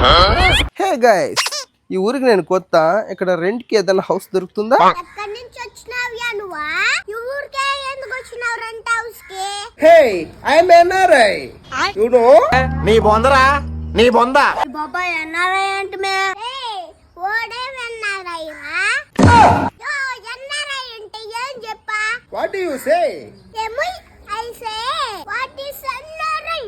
Hey guys, ఈ ఊరికి నేను కొత్త. ఇక్కడ రెంట్ కి ఏదైనా హౌస్ దొరుకుతుందా? ఎక్కడి నుంచి వచ్చినావ్యా నువ్వా? ఈ ఊరికే ఎందుకు వచ్చినావు రెంట్ హౌస్ కి? Hey, I am NRI. You know? నీ బొందరా, నీ బొంద. బాబా ఎన్ఆర్ఐ అంటే మే ఓడే ఎన్ఆర్ఐ రా. యో ఎన్ఆర్ఐ అంటే ఏం చెప్పా? What do you say? ఏమై I say what is NRI?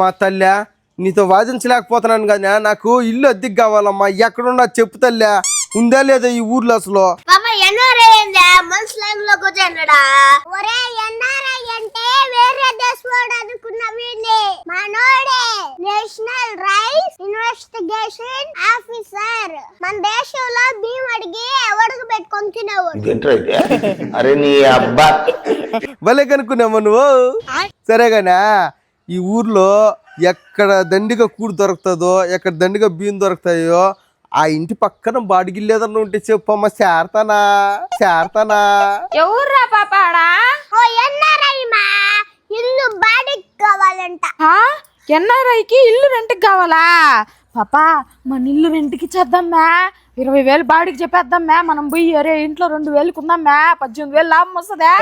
మా తల్లి, నీతో వాదించలేకపోతున్నాను కానీ నాకు ఇల్లు అద్దెకి కావాలమ్మా. ఎక్కడున్నా చెప్పు తల్లి, ఉందా లేదా ఈ ఊర్లో అసలు? బాబా ఎన్ఆర్ఐ అంటే ముస్లిం లో కూర్చోన్నాడా? ఒరే ఎన్ఆర్ఐ అంటే వేరే దేశవాడు అనుకున్నవీని. మనోడే నేషనల్ రైస్ ఇన్వెస్టిగేషన్ ఆఫీసర్. మన దేశంలో భీమ్ అడిగి ఎవడికి పెట్టుకొని తినేవాడు. అరే నీ అబ్బా, భలే కనుక్కున్నామా నువ్వు. సరేగానా, ఈ ఊర్లో ఎక్కడ దండిగా కూడు దొరుకుతుందో, ఎక్కడ దండిగా బియ్యం దొరుకుతాయో ఆ ఇంటి పక్కన బాడిగిల్లు ఏదన్నా ఉంటే చెప్పమ్మా. చేరతానా. ఎవర్రా పాపాడా? ఓ ఎన్ఆర్ఐ మా ఇల్లు బాడికి కావాలంట. ఎన్ఆర్ఐకి ఇల్లు రెంట్కి కావాలా? పాపా మన ఇల్లు రెంట్కి ఇచ్చేద్దామ్మా. 20,000 బాడికి చెప్పేద్దామ్మా. మనం పోయి అరే ఇంట్లో 2,000 ఉందామ్మా. 18,000 లాభం వస్తుందా?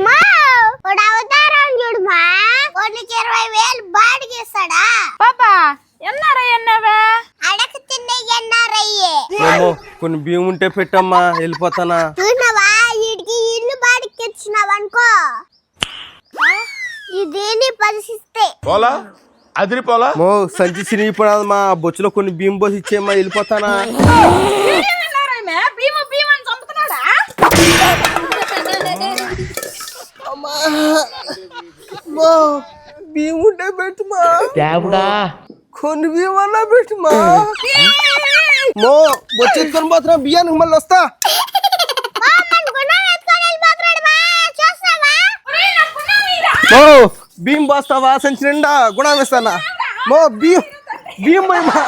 మా వాడు అవతారం చూడు మా, వాడికి 20,000 బాడికి ఇస్తాడా? పాపా ఎన్ఆర్ఐ అన్నావా? అడక తిన్న ఎన్ఆర్ఐ. ఏమో, కొన్ని బియ్యం ఉంటే పెట్టమ్మా, వెళ్ళిపోతానా. చూసినావా, వీడికి ఇల్లు బాడికి ఇచ్చినావనుకో ఇదేని పరిస్థితి. పోలా అదిరిపోలా. మో సంచి చిరిగిపోయాది మా, బొచ్చులో కొన్ని బియ్యం పోసి ఇచ్చేమ్మా, వెళ్ళిపోతానా. బియ్యం ఉంటే పెట్టుమా. కొన్ని బియ్యం అన్నా పెట్టుమా. మో బొచ్చెత్తుకొని పోతున్నా, బియ్యానికి మళ్ళీ వస్తా. మో బియ్యం పోస్తావా? సంచి నిండా గుణం ఇస్తానా. మో బియ్యం పోయమా.